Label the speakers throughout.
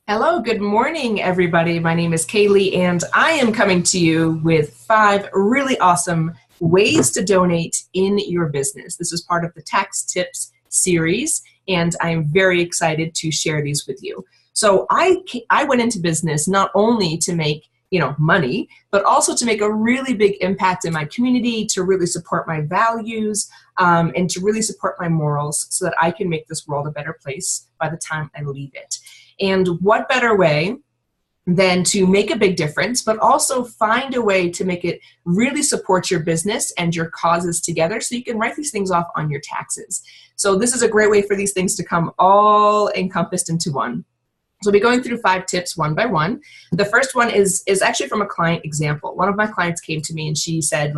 Speaker 1: Hello, good morning, everybody. My name is Kaylee, and I am coming to you with 5 really awesome ways to donate in your business. This is part of the Tax Tips series, and I'm very excited to share these with you. So I went into business not only to make money, but also to make a really big impact in my community, to really support my values, and to really support my morals so that I can make this world a better place by the time I leave it. And what better way than to make a big difference, but also find a way to make it really support your business and your causes together so you can write these things off on your taxes. So this is a great way for these things to come all encompassed into one. So we'll be going through 5 tips one by one. The first one is actually from a client example. One of my clients came to me and she said,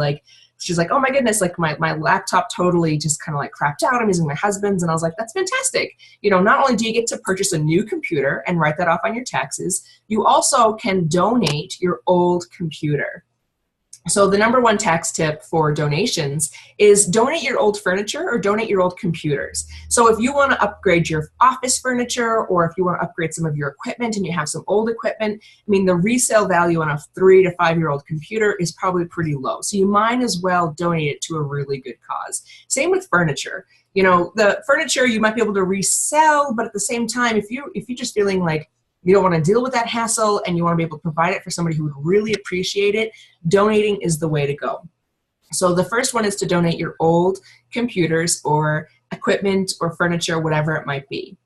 Speaker 1: she's like, oh my goodness, my laptop totally just kind of crapped out. I'm using my husband's. And I was like, that's fantastic. Not only do you get to purchase a new computer and write that off on your taxes, you also can donate your old computer. So the number one tax tip for donations is donate your old furniture or donate your old computers. So if you want to upgrade your office furniture, or if you want to upgrade some of your equipment and you have some old equipment, the resale value on a 3 to 5-year-old computer is probably pretty low. So you might as well donate it to a really good cause. Same with furniture. The furniture you might be able to resell, but at the same time, if you're just feeling like you don't want to deal with that hassle and you want to be able to provide it for somebody who would really appreciate it, donating is the way to go. So the first one is to donate your old computers or equipment or furniture, whatever it might be.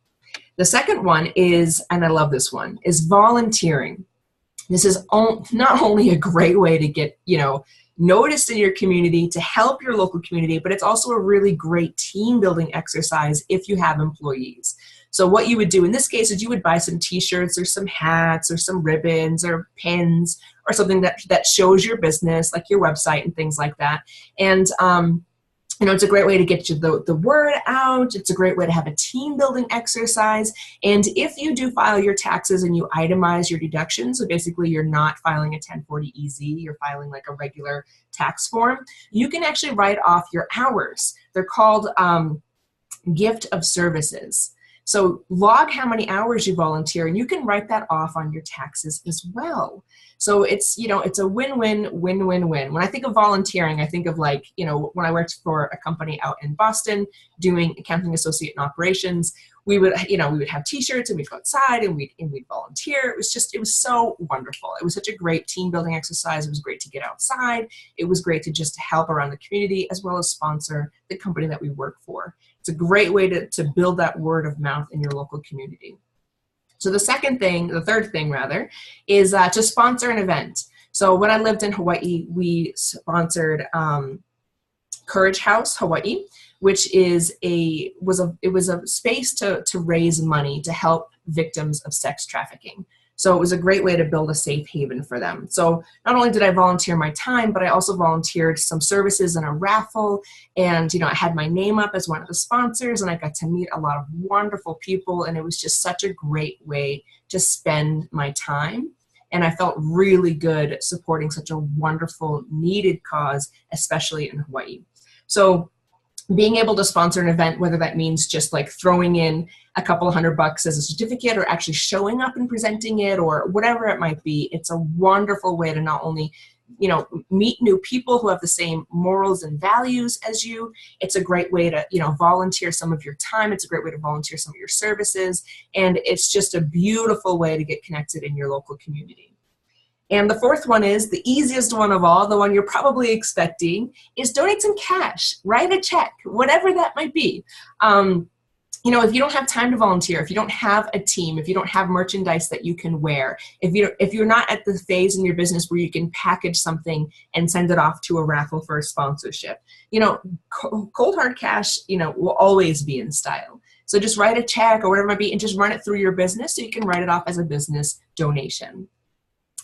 Speaker 1: The second one is, and I love this one, is volunteering. This is not only a great way to get, noticed in your community, to help your local community, but it's also a really great team building exercise if you have employees. So what you would do in this case is you would buy some t-shirts or some hats or some ribbons or pins or something that shows your business, like your website and things like that. And it's a great way to get the word out. It's a great way to have a team building exercise. And if you do file your taxes and you itemize your deductions, so basically you're not filing a 1040EZ, you're filing like a regular tax form, you can actually write off your hours. They're called gift of services. So log how many hours you volunteer, and you can write that off on your taxes as well. So it's a win-win, win-win-win. When I think of volunteering, I think of when I worked for a company out in Boston doing accounting associate and operations, we would have t-shirts and we'd go outside and we'd volunteer. It was so wonderful. It was such a great team building exercise. It was great to get outside. It was great to just help around the community as well as sponsor the company that we work for. It's a great way to build that word of mouth in your local community. So the third thing, is to sponsor an event. So when I lived in Hawaii, we sponsored Courage House Hawaii, which was a space to raise money to help victims of sex trafficking. So it was a great way to build a safe haven for them. So not only did I volunteer my time, but I also volunteered some services in a raffle. And, I had my name up as one of the sponsors, and I got to meet a lot of wonderful people. And it was just such a great way to spend my time. And I felt really good supporting such a wonderful, needed cause, especially in Hawaii. So being able to sponsor an event, whether that means just throwing in a couple of $100 as a certificate or actually showing up and presenting it or whatever it might be, it's a wonderful way to not only, meet new people who have the same morals and values as you. It's a great way to, volunteer some of your time. It's a great way to volunteer some of your services. And it's just a beautiful way to get connected in your local community. And the fourth one is the easiest one of all, the one you're probably expecting, is donate some cash, write a check, whatever that might be. If you don't have time to volunteer, if you don't have a team, if you don't have merchandise that you can wear, if you're not at the phase in your business where you can package something and send it off to a raffle for a sponsorship, cold hard cash, will always be in style. So just write a check or whatever it might be and just run it through your business so you can write it off as a business donation.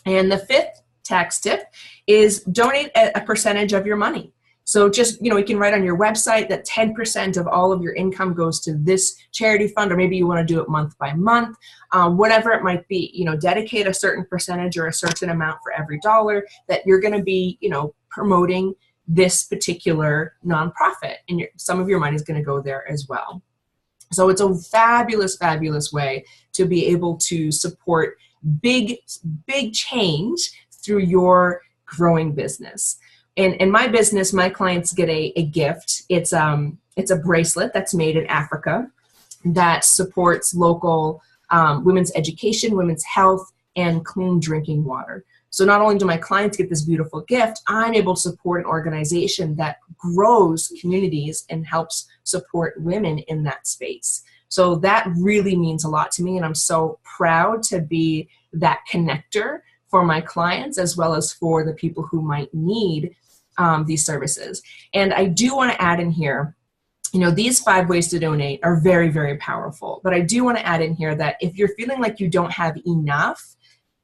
Speaker 1: And the fifth tax tip is donate a percentage of your money. So just, you can write on your website that 10% of all of your income goes to this charity fund, or maybe you want to do it month by month, whatever it might be. Dedicate a certain percentage or a certain amount for every dollar that you're going to be, promoting this particular nonprofit, and some of your money is going to go there as well. So it's a fabulous, fabulous way to be able to support big, big change through your growing business. And in my business, my clients get a gift. It's a bracelet that's made in Africa that supports local women's education, women's health, and clean drinking water. So not only do my clients get this beautiful gift, I'm able to support an organization that grows communities and helps support women in that space. So that really means a lot to me, and I'm so proud to be that connector for my clients as well as for the people who might need these services. And I do want to add in here, you know, these 5 ways to donate are very, very powerful. But I do want to add in here that if you're feeling like you don't have enough,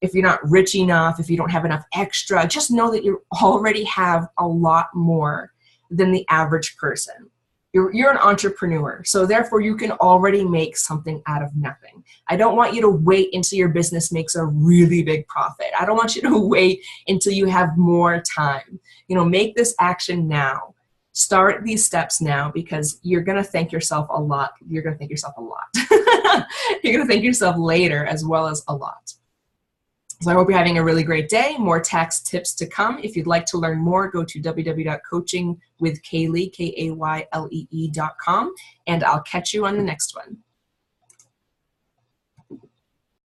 Speaker 1: if you're not rich enough, if you don't have enough extra, just know that you already have a lot more than the average person. You're an entrepreneur, so therefore you can already make something out of nothing. I don't want you to wait until your business makes a really big profit. I don't want you to wait until you have more time. You know, make this action now. Start these steps now, because you're going to thank yourself a lot. You're going to thank yourself a lot. You're going to thank yourself later as well as a lot. So I hope you're having a really great day. More tax tips to come. If you'd like to learn more, go to www.coachingwithkaylee.com, and I'll catch you on the next one.